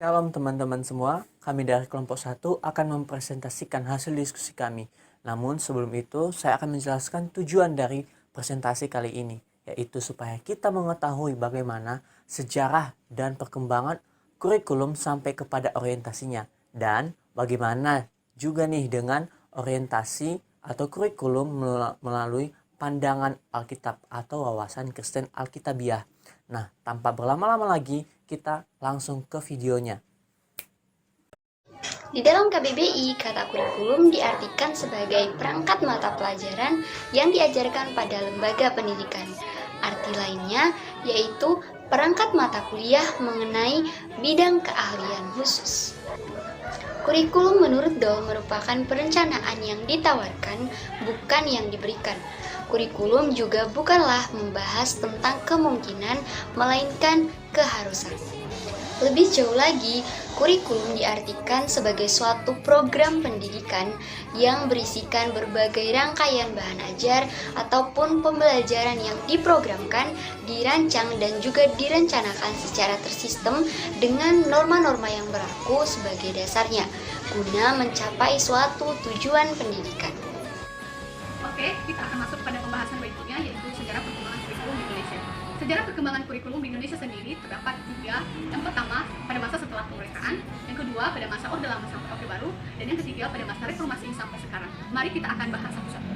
Shalom teman-teman semua, kami dari kelompok 1 akan mempresentasikan hasil diskusi kami. Namun sebelum itu, saya akan menjelaskan tujuan dari presentasi kali ini, yaitu supaya kita mengetahui bagaimana sejarah dan perkembangan kurikulum sampai kepada orientasinya. Dan bagaimana juga nih dengan orientasi atau kurikulum melalui pandangan Alkitab atau wawasan Kristen Alkitabiah. Nah, tanpa berlama-lama lagi, kita langsung ke videonya. Di dalam KBBI, kata kurikulum diartikan sebagai perangkat mata pelajaran yang diajarkan pada lembaga pendidikan. Arti lainnya yaitu perangkat mata kuliah mengenai bidang keahlian khusus. Kurikulum menurut Doll merupakan perencanaan yang ditawarkan, bukan yang diberikan. Kurikulum juga bukanlah membahas tentang kemungkinan, melainkan keharusan. Lebih jauh lagi, kurikulum diartikan sebagai suatu program pendidikan yang berisikan berbagai rangkaian bahan ajar ataupun pembelajaran yang diprogramkan, dirancang, dan juga direncanakan secara tersistem dengan norma-norma yang berlaku sebagai dasarnya, guna mencapai suatu tujuan pendidikan. Oke, kita akan masuk pada pembahasan berikutnya, yaitu sejarah perkembangan kurikulum di Indonesia. Sejarah perkembangan kurikulum di Indonesia sendiri terdapat tiga. Yang pertama, pada masa setelah kemerdekaan. Yang kedua, pada masa Orde Lama sampai Orde Baru. Dan yang ketiga, pada masa reformasi sampai sekarang. Mari kita akan bahas satu-satu.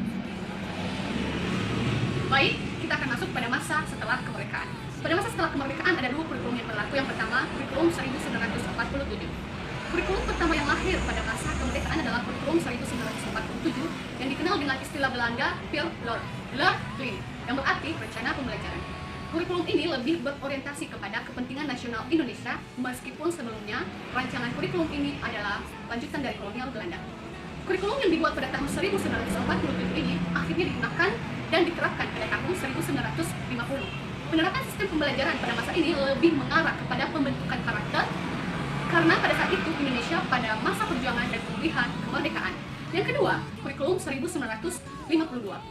Baik, kita akan masuk pada masa setelah kemerdekaan. Pada masa setelah kemerdekaan ada dua kurikulum yang berlaku. Yang pertama, kurikulum 1947. Kurikulum pertama yang lahir pada masa kemerdekaan adalah kurikulum 1947 yang dikenal dengan istilah Belanda Leerplan, yang berarti rencana pembelajaran. Kurikulum ini lebih berorientasi kepada kepentingan nasional Indonesia, meskipun sebelumnya rancangan kurikulum ini adalah lanjutan dari kolonial Belanda. Kurikulum yang dibuat pada tahun 1947 ini akhirnya digunakan dan diterapkan pada tahun 1950. Penerapan sistem pembelajaran pada masa ini lebih mengarah kepada pembentukan karakter, karena pada saat itu Indonesia pada masa perjuangan dan pemulihan kemerdekaan. Yang kedua, kurikulum 1952.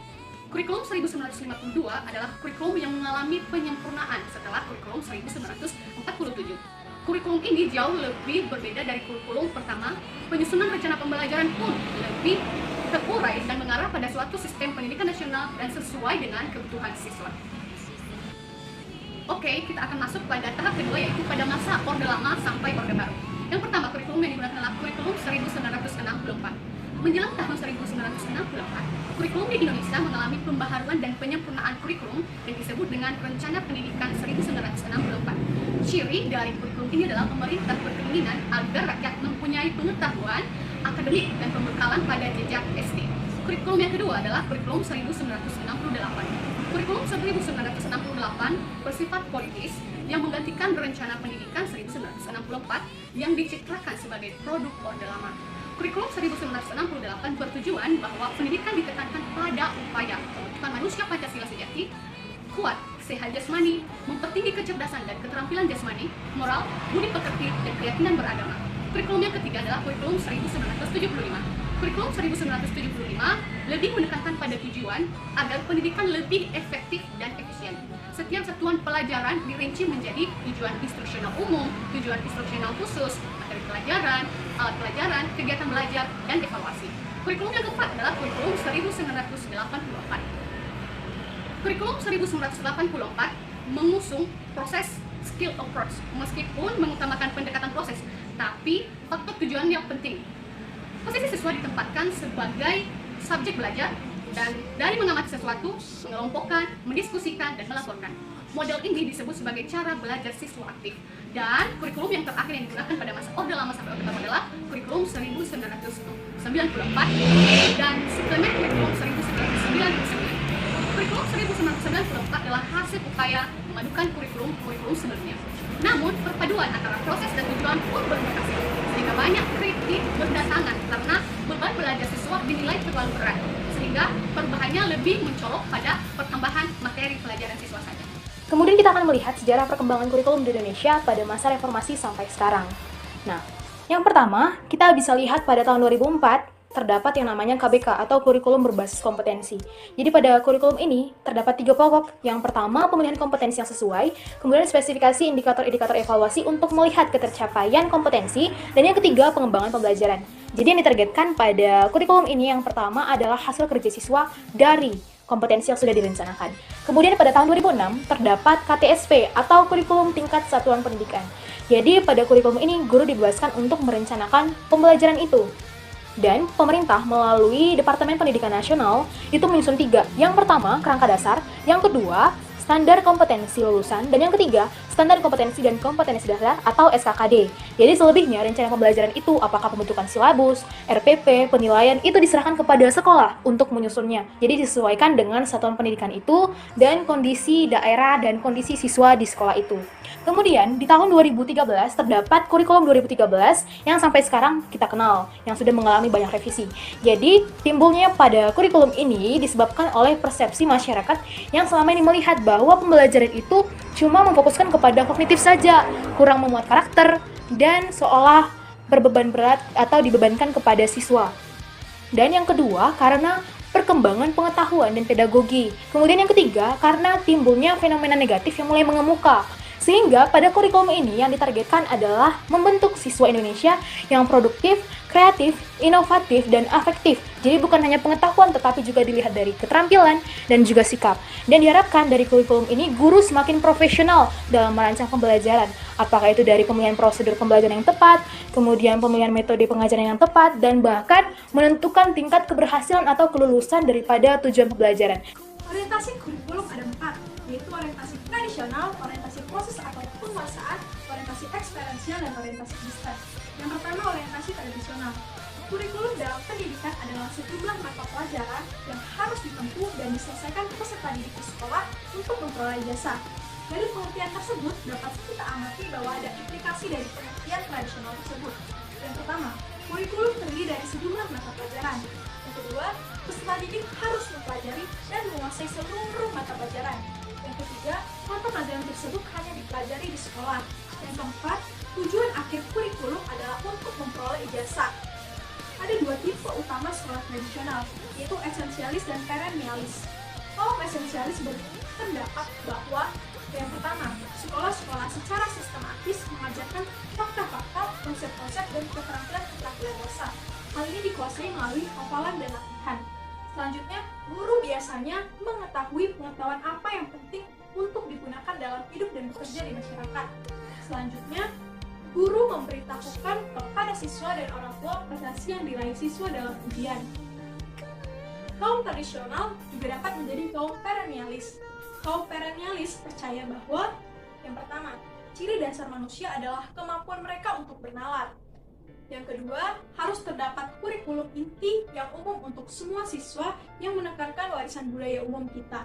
Kurikulum 1952 adalah kurikulum yang mengalami penyempurnaan setelah kurikulum 1947. Kurikulum ini jauh lebih berbeda dari kurikulum pertama. Penyusunan rencana pembelajaran pun lebih terurai dan mengarah pada suatu sistem pendidikan nasional dan sesuai dengan kebutuhan siswa. Oke, kita akan masuk pada tahap kedua, yaitu pada masa Orde Lama sampai Orde Baru. Yang pertama, kurikulum yang digunakan adalah kurikulum 1964. Menjelang tahun 1964, kurikulum di Indonesia mengalami pembaharuan dan penyempurnaan kurikulum yang disebut dengan Rencana Pendidikan 1964. Ciri dari kurikulum ini adalah pemerintah berkeinginan agar rakyat mempunyai pengetahuan akademik dan pembekalan pada jenjang SD. Kurikulum yang kedua adalah kurikulum 1968. Kurikulum 1968 bersifat politis yang menggantikan Rencana Pendidikan 1964 yang dicitrakan sebagai produk Orde Lama. Kurikulum 1968 bertujuan bahwa pendidikan ditekankan pada upaya pembentukan manusia Pancasila sejati, kuat, sehat jasmani, mempertinggi kecerdasan dan keterampilan jasmani, moral, budi pekerti, dan keyakinan beragama. Kurikulum yang ketiga adalah kurikulum 1975. Kurikulum 1975 lebih menekankan pada tujuan agar pendidikan lebih efektif dan efisien. Setiap satuan pelajaran dirinci menjadi tujuan instruksional umum, tujuan instruksional khusus, materi pelajaran, alat pelajaran, kegiatan belajar, dan evaluasi. Kurikulum yang keempat adalah kurikulum 1984. Kurikulum 1984 mengusung proses skill approach, meskipun mengutamakan pendekatan proses, tapi faktor tujuan yang penting. Posisi siswa ditempatkan sebagai subjek belajar dan dari mengamati sesuatu, mengelompokkan, mendiskusikan, dan melaporkan. Model ini disebut sebagai cara belajar siswa aktif. Dan kurikulum yang terakhir yang digunakan pada masa Orde Lama sampai Orde Baru adalah kurikulum 1994 dan suplemen kurikulum 1999. Kurikulum 1994 adalah hasil upaya memadukan kurikulum sebelumnya. Namun, perpaduan antara proses dan tujuan pun belum berhasil, sehingga banyak kritik berdatangan karena beban belajar siswa dinilai terlalu berat, sehingga perubahannya lebih mencolok pada pertambahan materi pelajaran siswa saja. Kemudian kita akan melihat sejarah perkembangan kurikulum di Indonesia pada masa reformasi sampai sekarang. Nah, yang pertama, kita bisa lihat pada tahun 2004, terdapat yang namanya KBK atau kurikulum berbasis kompetensi. Jadi pada kurikulum ini terdapat 3 pokok. Yang pertama, pemilihan kompetensi yang sesuai, kemudian spesifikasi indikator-indikator evaluasi untuk melihat ketercapaian kompetensi, dan yang ketiga, pengembangan pembelajaran. Jadi yang ditargetkan pada kurikulum ini yang pertama adalah hasil kerja siswa dari kompetensi yang sudah direncanakan. Kemudian pada tahun 2006 terdapat KTSP atau kurikulum tingkat satuan pendidikan. Jadi pada kurikulum ini guru dibebaskan untuk merencanakan pembelajaran itu. Dan pemerintah melalui Departemen Pendidikan Nasional itu menyusun 3. Yang pertama, kerangka dasar. Yang kedua, standar kompetensi lulusan. Dan yang ketiga, standar kompetensi dan kompetensi dasar atau SKKD. Jadi selebihnya rencana pembelajaran itu apakah pembentukan silabus, RPP, penilaian itu diserahkan kepada sekolah untuk menyusunnya. Jadi disesuaikan dengan satuan pendidikan itu dan kondisi daerah dan kondisi siswa di sekolah itu. Kemudian di tahun 2013 terdapat kurikulum 2013 yang sampai sekarang kita kenal, yang sudah mengalami banyak revisi. Jadi timbulnya pada kurikulum ini disebabkan oleh persepsi masyarakat yang selama ini melihat bahwa pembelajaran itu cuma memfokuskan kepada kognitif saja, kurang memuat karakter, dan seolah berbeban berat atau dibebankan kepada siswa. Dan yang kedua, karena perkembangan pengetahuan dan pedagogi. Kemudian yang ketiga, karena timbulnya fenomena negatif yang mulai mengemuka. Sehingga pada kurikulum ini yang ditargetkan adalah membentuk siswa Indonesia yang produktif, kreatif, inovatif, dan afektif. Jadi bukan hanya pengetahuan tetapi juga dilihat dari keterampilan dan juga sikap. Dan diharapkan dari kurikulum ini guru semakin profesional dalam merancang pembelajaran. Apakah itu dari pemilihan prosedur pembelajaran yang tepat, kemudian pemilihan metode pengajaran yang tepat, dan bahkan menentukan tingkat keberhasilan atau kelulusan daripada tujuan pembelajaran. Orientasi kurikulum ada 4, yaitu orientasi tradisional, orientasi proses atau penguasaan, orientasi eksperiensial, dan orientasi sistem. Yang pertama, orientasi tradisional. Kurikulum dalam pendidikan adalah sejumlah mata pelajaran yang harus ditempuh dan diselesaikan peserta didik di sekolah untuk memperoleh ijazah. Dari pengertian tersebut, dapat kita amati bahwa ada implikasi dari pengertian tradisional tersebut. Yang pertama, kurikulum terdiri dari sejumlah mata pelajaran. Yang kedua, peserta didik harus mempelajari dan menguasai seluruh mata pelajaran. Yang ketiga, mata pelajaran tersebut hanya dipelajari di sekolah. Yang keempat, tujuan akhir kurikulum adalah untuk memperoleh ijazah. Ada 2 tipe utama sekolah tradisional, yaitu esensialis dan perennialis. Kaum esensialis berpendapat bahwa yang pertama, sekolah-sekolah secara sistematis mengajarkan fakta-fakta, konsep-konsep, dan keterampilan-keterampilan dasar. Hal ini dikuasai melalui hafalan dan latihan. Selanjutnya, guru biasanya mengetahui pengetahuan apa yang penting untuk digunakan dalam hidup dan bekerja di masyarakat. Selanjutnya, guru memberitahukan kepada siswa dan orang tua prestasi yang diraih siswa dalam ujian. Kaum tradisional juga dapat menjadi kaum perennialis. Kaum perennialis percaya bahwa yang pertama, ciri dasar manusia adalah kemampuan mereka untuk bernalar. Yang kedua, harus terdapat kurikulum inti yang umum untuk semua siswa yang menekankan warisan budaya umum kita.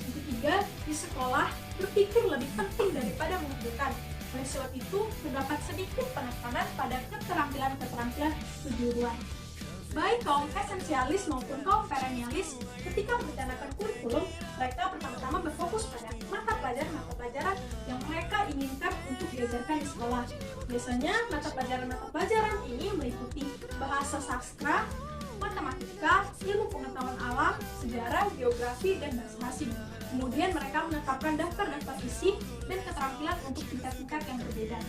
Yang ketiga, di sekolah berpikir lebih penting daripada mengumpulkan. Oleh sebab itu, terdapat sedikit penekanan pada keterampilan-keterampilan kejuruan. Baik kaum esensialis maupun kaum perennialis, ketika merencanakan kurikulum, mereka pertama-tama berfokus pada mata pelajaran yang mereka inginkan untuk diajarkan di sekolah. Biasanya, mata pelajaran ini meliputi bahasa sastra, matematika, ilmu pengetahuan alam, sejarah, geografi, dan bahasa asing. Kemudian mereka menetapkan daftar-daftar isi dan keterampilan untuk tingkat-tingkat yang berbeda.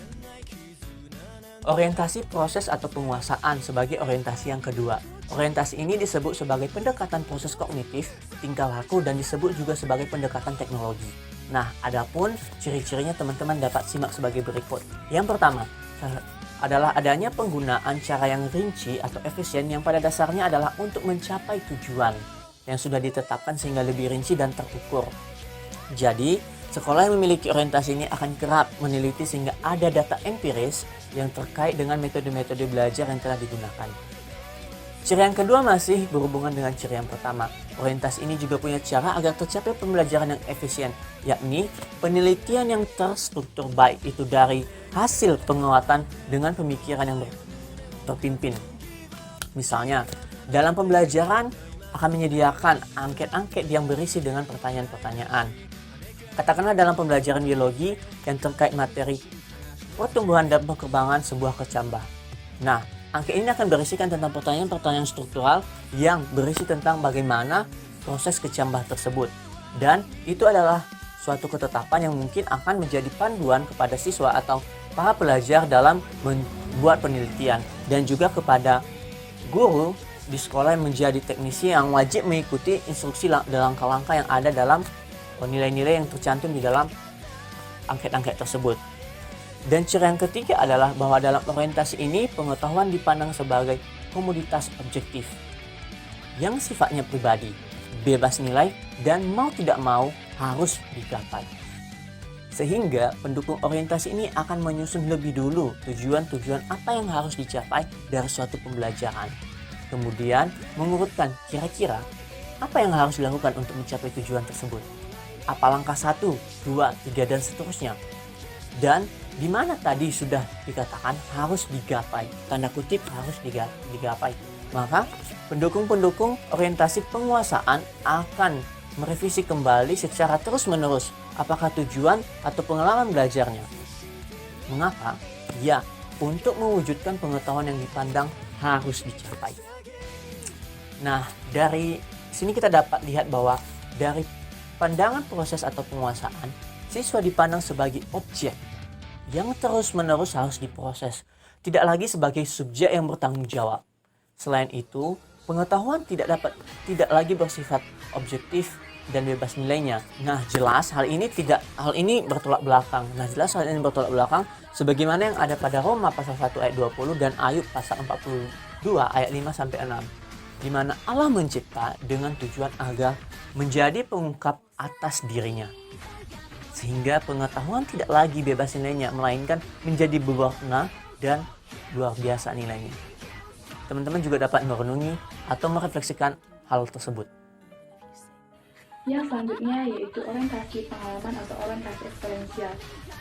Orientasi proses atau penguasaan sebagai orientasi yang kedua. Orientasi ini disebut sebagai pendekatan proses kognitif, tingkah laku, dan disebut juga sebagai pendekatan teknologi. Nah, adapun ciri-cirinya teman-teman dapat simak sebagai berikut. Yang pertama adalah adanya penggunaan cara yang rinci atau efisien yang pada dasarnya adalah untuk mencapai tujuan yang sudah ditetapkan sehingga lebih rinci dan terukur. Jadi, sekolah yang memiliki orientasi ini akan kerap meneliti sehingga ada data empiris yang terkait dengan metode-metode belajar yang telah digunakan. Ciri yang kedua masih berhubungan dengan ciri yang pertama. Orientasi ini juga punya cara agar tercapai pembelajaran yang efisien, yakni penelitian yang terstruktur baik itu dari hasil penguatan dengan pemikiran yang terpimpin. Misalnya, dalam pembelajaran akan menyediakan angket-angket yang berisi dengan pertanyaan-pertanyaan. Katakanlah dalam pembelajaran biologi yang terkait materi pertumbuhan dan perkembangan sebuah kecambah. Nah, Angket ini akan berisikan tentang pertanyaan-pertanyaan struktural yang berisi tentang bagaimana proses kecambah tersebut. Dan itu adalah suatu ketetapan yang mungkin akan menjadi panduan kepada siswa atau para pelajar dalam membuat penelitian, dan juga kepada guru di sekolah yang menjadi teknisi yang wajib mengikuti instruksi dan langkah-langkah yang ada dalam nilai-nilai yang tercantum di dalam angket-angket tersebut. Dan ciri yang ketiga adalah bahwa dalam orientasi ini pengetahuan dipandang sebagai komoditas objektif yang sifatnya pribadi, bebas nilai, dan mau tidak mau harus digapai. Sehingga pendukung orientasi ini akan menyusun lebih dulu tujuan-tujuan apa yang harus dicapai dari suatu pembelajaran. Kemudian mengurutkan kira-kira apa yang harus dilakukan untuk mencapai tujuan tersebut. Apa langkah 1, 2, 3, dan seterusnya. Dan di mana tadi sudah dikatakan harus digapai, tanda kutip harus digapai. Maka pendukung-pendukung orientasi penguasaan akan merevisi kembali secara terus-menerus apakah tujuan atau pengalaman belajarnya. Mengapa? Ya, untuk mewujudkan pengetahuan yang dipandang harus dicapai. Nah, dari sini kita dapat lihat bahwa dari pandangan proses atau penguasaan, siswa dipandang sebagai objek yang terus-menerus harus diproses, tidak lagi sebagai subjek yang bertanggung jawab. Selain itu, pengetahuan tidak lagi bersifat objektif dan bebas nilainya. Nah, jelas hal ini bertolak belakang. Sebagaimana yang ada pada Roma pasal 1 ayat 20 dan Ayub pasal 42 ayat 5 sampai 6. Di mana Allah mencipta dengan tujuan agar menjadi pengungkap atas dirinya. Sehingga pengetahuan tidak lagi bebas nilainya, melainkan menjadi berwarna dan luar biasa nilainya. Teman-teman juga dapat merenungi atau merefleksikan hal tersebut. Yang selanjutnya yaitu orientasi pengalaman atau orientasi eksperiensial.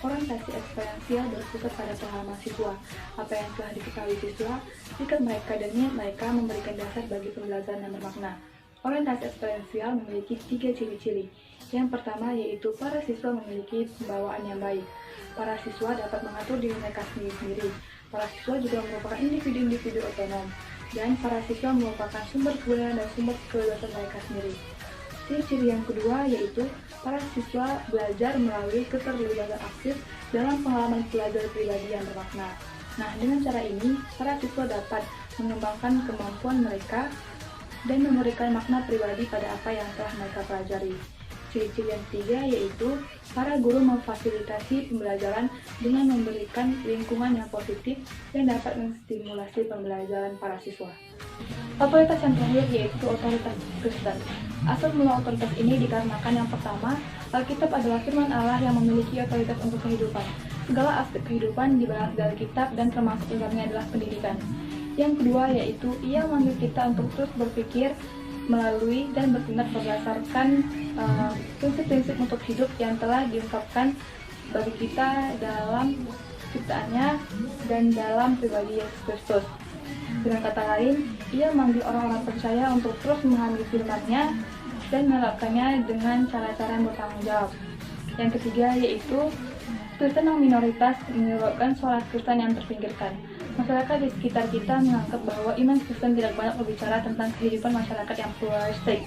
Orientasi eksperiensial berpusat pada pengalaman siswa. Apa yang telah diketahui siswa, sikap mereka dan niat mereka memberikan dasar bagi pembelajaran yang bermakna. Orientasi eksperiensial memiliki 3 ciri-ciri. Yang pertama yaitu para siswa memiliki pembawaan yang baik. Para siswa dapat mengatur diri mereka sendiri. Para siswa juga merupakan individu-individu otonom. Dan para siswa merupakan sumber kebudayaan dan sumber kebebasan mereka sendiri. Ciri-ciri yang kedua yaitu para siswa belajar melalui keterlibatan aktif dalam pengalaman belajar pribadi yang bermakna. Nah, dengan cara ini, para siswa dapat mengembangkan kemampuan mereka dan memberikan makna pribadi pada apa yang telah mereka pelajari. Ciri-ciri yang ketiga yaitu para guru memfasilitasi pembelajaran dengan memberikan lingkungan yang positif yang dapat menstimulasi pembelajaran para siswa. Otoritas yang terakhir yaitu otoritas Kristen. Asal mula otoritas ini dikarenakan yang pertama, Alkitab adalah firman Allah yang memiliki otoritas untuk kehidupan. Segala aspek kehidupan dibahas dari kitab dan termasuk dalamnya adalah pendidikan. Yang kedua yaitu ia memanggil kita untuk terus berpikir melalui dan bertindak berdasarkan prinsip-prinsip untuk hidup yang telah diungkapkan bagi kita dalam ciptaannya dan dalam pribadi Yesus Kristus. Dengan kata lain, ia memanggil orang-orang percaya untuk terus memahami firman-Nya dan menerapkannya dengan cara-cara yang bertanggung jawab. Yang ketiga yaitu Kristen yang minoritas menyebabkan suara Kristen yang terpinggirkan. Masyarakat di sekitar kita menganggap bahwa iman Kristen tidak banyak berbicara tentang kehidupan masyarakat yang pluralistik.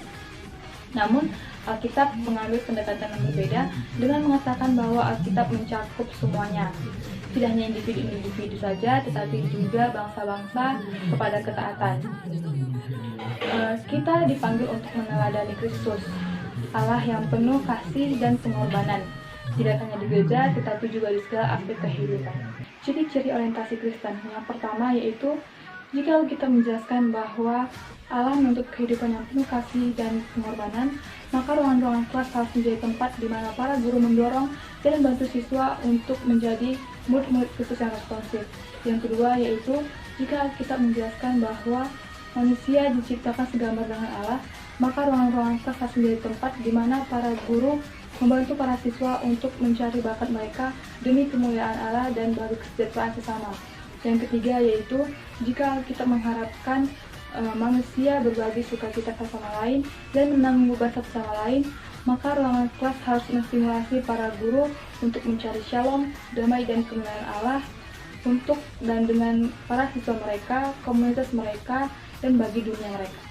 Namun, Alkitab mengambil pendekatan yang berbeda dengan mengatakan bahwa Alkitab mencakup semuanya. Tidak hanya individu-individu saja, tetapi juga bangsa-bangsa kepada ketaatan. Kita dipanggil untuk meneladani Kristus, Allah yang penuh kasih dan pengorbanan. Tidak hanya di gereja, tetapi juga di segala aspek kehidupan. Ciri-ciri orientasi Kristen. Yang pertama yaitu, jika kita menjelaskan bahwa Allah menuntut kehidupan yang penuh kasih dan pengorbanan, maka ruangan-ruangan kelas harus menjadi tempat di mana para guru mendorong dan membantu siswa untuk menjadi murid-murid Kristus yang responsif. Yang kedua yaitu, jika kita menjelaskan bahwa manusia diciptakan segambar dengan Allah, maka ruangan-ruangan kelas harus menjadi tempat di mana para guru membantu para siswa untuk mencari bakat mereka demi kemuliaan Allah dan bagi kesejahteraan sesama. Yang ketiga yaitu, jika kita mengharapkan manusia berbagi sukacita satu sama lain dan menanggung beban satu sama lain, maka ruangan kelas harus menstimulasi para guru untuk mencari shalom, damai dan kemuliaan Allah untuk dan dengan para siswa mereka, komunitas mereka, dan bagi dunia mereka.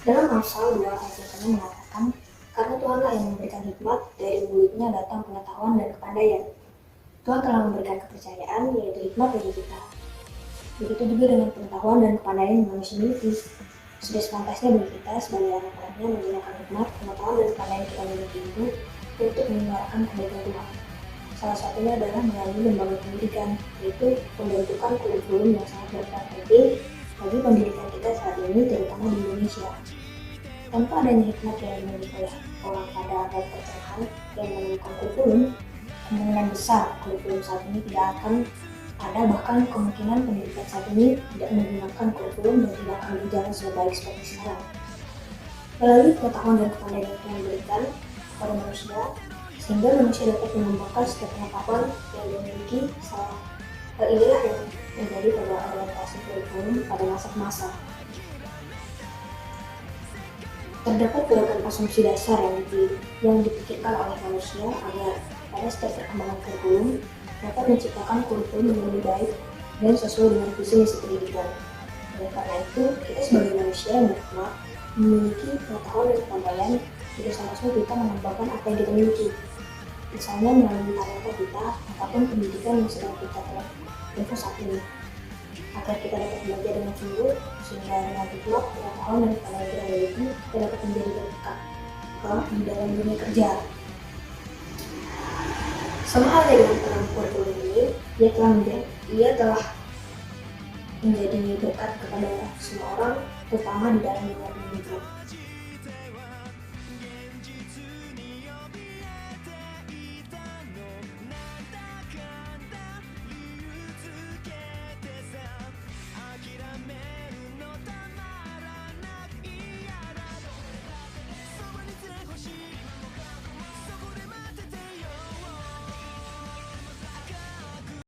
Dalam Amsal 2 ayat 5 mengatakan, karena Tuhanlah yang memberikan hikmat, dari mulutnya datang pengetahuan dan kepandaian. Tuhan telah memberikan kepercayaan, yaitu hikmat bagi kita. Begitu juga dengan pengetahuan dan kepandaian yang manusia miliki. Sudah sepantasnya bagi kita sebagai anak-anaknya menggunakan hikmat, pengetahuan dan kepandaian yang kita miliki itu untuk menyuarakan kebaikan Tuhan. Salah satunya adalah melalui lembaga pendidikan, yaitu pembentukan kurikulum yang sangat berperan penting bagi pendidikan kita saat ini, terutama di Indonesia. Tanpa adanya hikmat yang dimiliki oleh orang pada abad pertengahan yang menemukan kurikulum, kemungkinan besar kurikulum saat ini tidak akan ada, bahkan kemungkinan pendidikan saat ini tidak menggunakan kurikulum dan tidak akan berjalan sebaik seperti sekarang. Melalui pengetahuan dan kepandaian yang diberikan kepada manusia, sehingga manusia dapat mengembangkan setiap pengetahuan yang dimiliki. Hal inilah yang menjadi pada orientasi kurikulum pada masa ke masa. Terdapat beragam asumsi dasar yang dipikirkan oleh manusia agar pada setiap perkembangan kurikulum dapat menciptakan kurikulum yang lebih baik dan sesuai dengan visi misi pendidikan. Oleh karena itu, kita sebagai manusia yang berhikmat memiliki pengetahuan dan kepandaian, tidak seharusnya kita mengembangkan apa yang kita miliki. Misalnya melalui talenta kita ataupun pendidikan yang sedang kita tempuh saat ini, agar kita dapat belajar dengan sungguh, sehingga dengan hikmat, pengetahuan dan kepandaian kita miliki, kita dapat menjadi berkat di dalam dunia kerja. Sama halnya dengan peran kurikulum ini, ia telah menjadi berkat kepada semua orang, terutama di dalam dunia pendidikan.